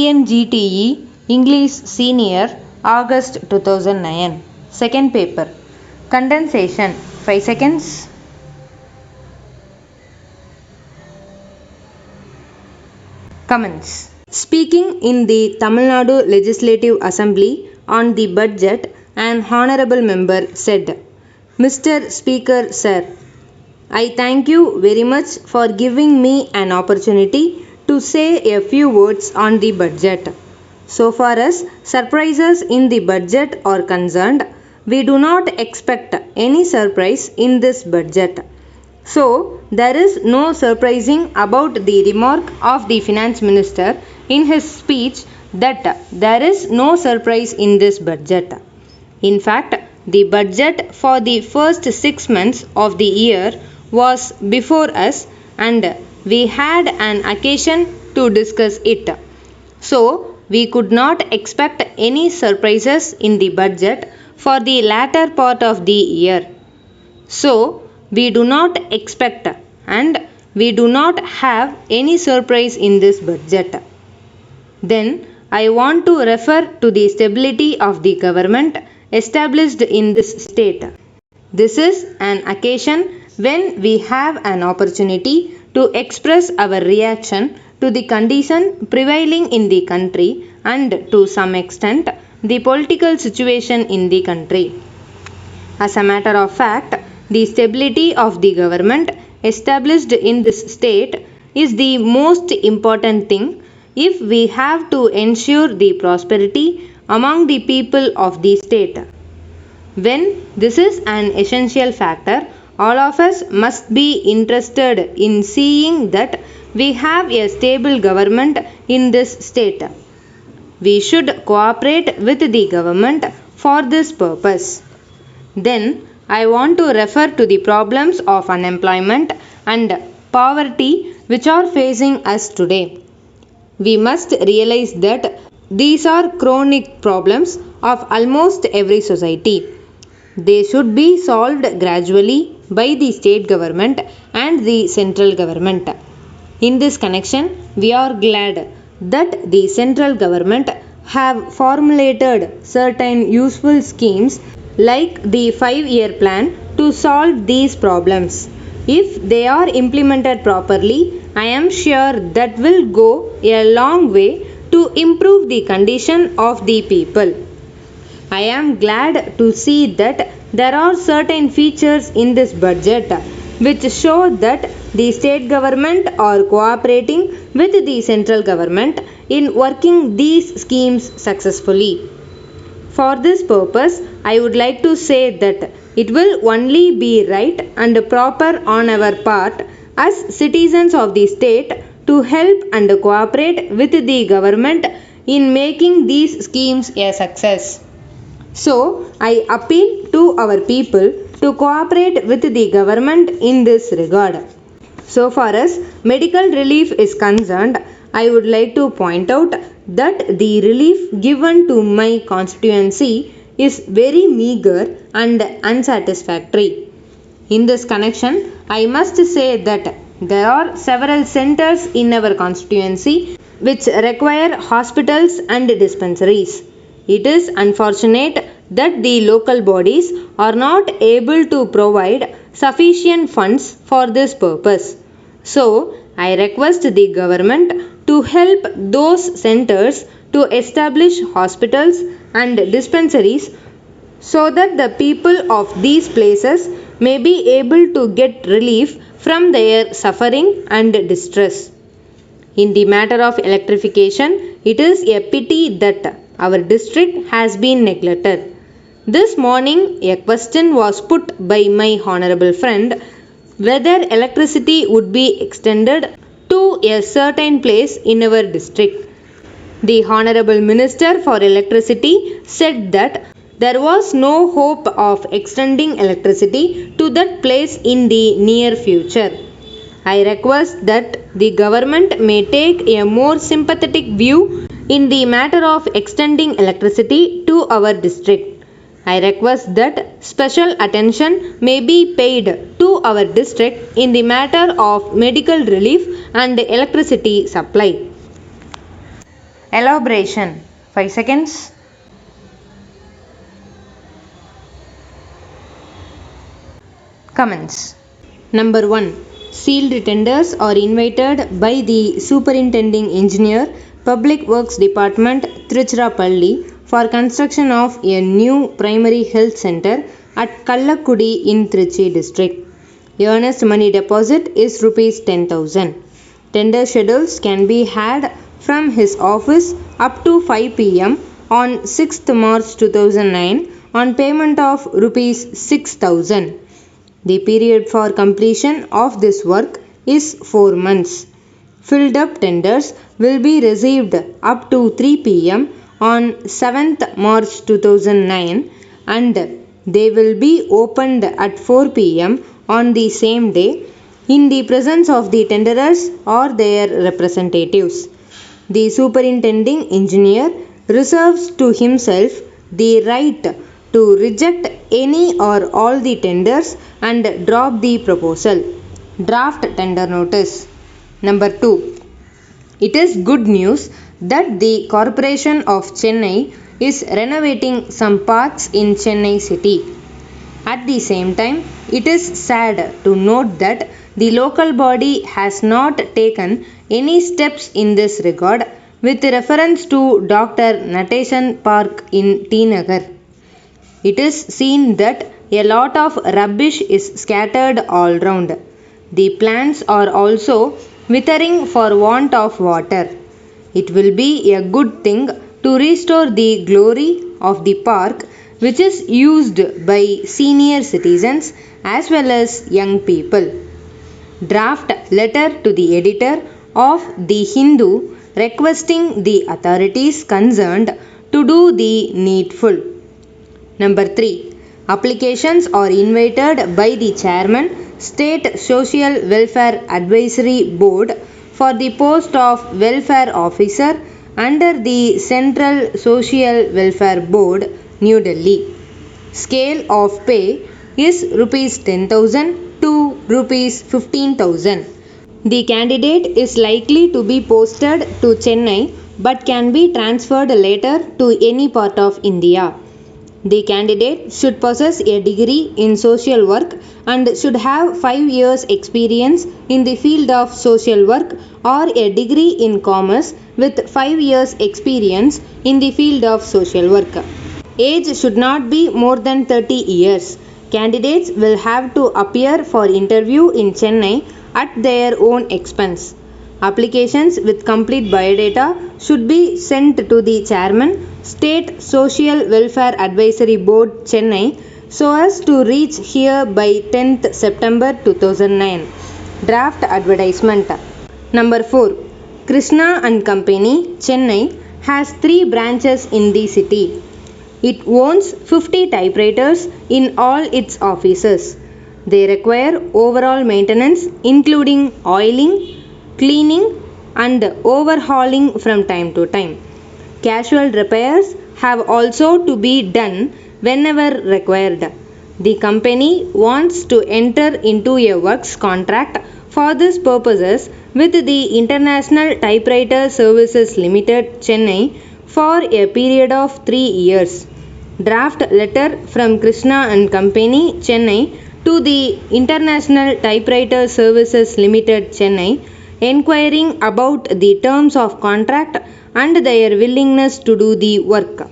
TNGTE English Senior August 2009. Second paper. Condensation 5 seconds. Comments. Speaking in the Tamil Nadu Legislative Assembly on the budget, an honorable member said, "Mr. Speaker, sir, I thank you very much for giving me an opportunity to say a few words on the budget. So far as surprises in the budget are concerned, we do not expect any surprise in this budget. So, there is no surprising about the remark of the finance minister in his speech that there is no surprise in this budget. In fact, the budget for the first 6 months of the year was before us and we had an occasion to discuss it. So, we could not expect any surprises in the budget for the latter part of the year. So, we do not expect and we do not have any surprise in this budget. Then, I want to refer to the stability of the government established in this state. This is an occasion when we have an opportunity to express our reaction to the condition prevailing in the country and to some extent the political situation in the country. As a matter of fact, the stability of the government established in this state is the most important thing if we have to ensure the prosperity among the people of the state. When this is an essential factor, all of us must be interested in seeing that we have a stable government in this state. We should cooperate with the government for this purpose. Then, I want to refer to the problems of unemployment and poverty which are facing us today. We must realize that these are chronic problems of almost every society. They should be solved gradually by the state government and the central government. In this connection, we are glad that the central government have formulated certain useful schemes like the 5-year plan to solve these problems. If they are implemented properly, I am sure that will go a long way to improve the condition of the people. I am glad to see that there are certain features in this budget which show that the state government are cooperating with the central government in working these schemes successfully. For this purpose, I would like to say that it will only be right and proper on our part as citizens of the state to help and cooperate with the government in making these schemes a success. So, I appeal to our people to cooperate with the government in this regard. So far as medical relief is concerned, I would like to point out that the relief given to my constituency is very meager and unsatisfactory. In this connection, I must say that there are several centers in our constituency which require hospitals and dispensaries. It is unfortunate that the local bodies are not able to provide sufficient funds for this purpose. So, I request the government to help those centers to establish hospitals and dispensaries so that the people of these places may be able to get relief from their suffering and distress. In the matter of electrification, it is a pity that our district has been neglected. This morning, a question was put by my honorable friend whether electricity would be extended to a certain place in our district. The honorable minister for electricity said that there was no hope of extending electricity to that place in the near future. I request that the government may take a more sympathetic view in the matter of extending electricity to our district. I request that special attention may be paid to our district in the matter of medical relief and electricity supply. Elaboration 5 seconds. Comments. Number 1. Sealed tenders are invited by the Superintending Engineer, Public Works Department, Tiruchirappalli for construction of a new primary health center at Kallakudi in Trichy district. Earnest money deposit is Rs 10,000. Tender schedules can be had from his office up to 5 pm on 6th March 2009 on payment of Rs 6,000. The period for completion of this work is 4 months. Filled up tenders will be received up to 3 pm on 7th March 2009 and they will be opened at 4 pm on the same day in the presence of the tenderers or their representatives. The superintending engineer reserves to himself the right to reject any or all the tenders and drop the proposal. Draft tender notice. Number 2. It is good news that the Corporation of Chennai is renovating some parks in Chennai city. At the same time, it is sad to note that the local body has not taken any steps in this regard with reference to Dr. Nateshan Park in T Nagar. It is seen that a lot of rubbish is scattered all round. The plants are also withering for want of water. It will be a good thing to restore the glory of the park, which is used by senior citizens as well as young people. Draft letter to the editor of The Hindu requesting the authorities concerned to do the needful. Number 3. Applications are invited by the Chairman, State Social Welfare Advisory Board for the post of Welfare Officer under the Central Social Welfare Board, New Delhi. Scale of pay is Rs 10,000 to Rs 15,000. The candidate is likely to be posted to Chennai but can be transferred later to any part of India. The candidate should possess a degree in social work and should have 5 years experience in the field of social work or a degree in commerce with 5 years experience in the field of social work. Age should not be more than 30 years. Candidates will have to appear for interview in Chennai at their own expense. Applications with complete biodata should be sent to the Chairman, State Social Welfare Advisory Board, Chennai, so as to reach here by 10th September 2009. Draft advertisement. Number 4. Krishna and Company, Chennai, has 3 branches in the city. It owns 50 typewriters in all its offices. They require overall maintenance including oiling, cleaning and overhauling from time to time. Casual repairs have also to be done whenever required. The company wants to enter into a works contract for this purposes with the International Typewriter Services Limited, Chennai for a period of 3 years. Draft letter from Krishna and Company, Chennai to the International Typewriter Services Limited, Chennai, inquiring about the terms of contract and their willingness to do the work.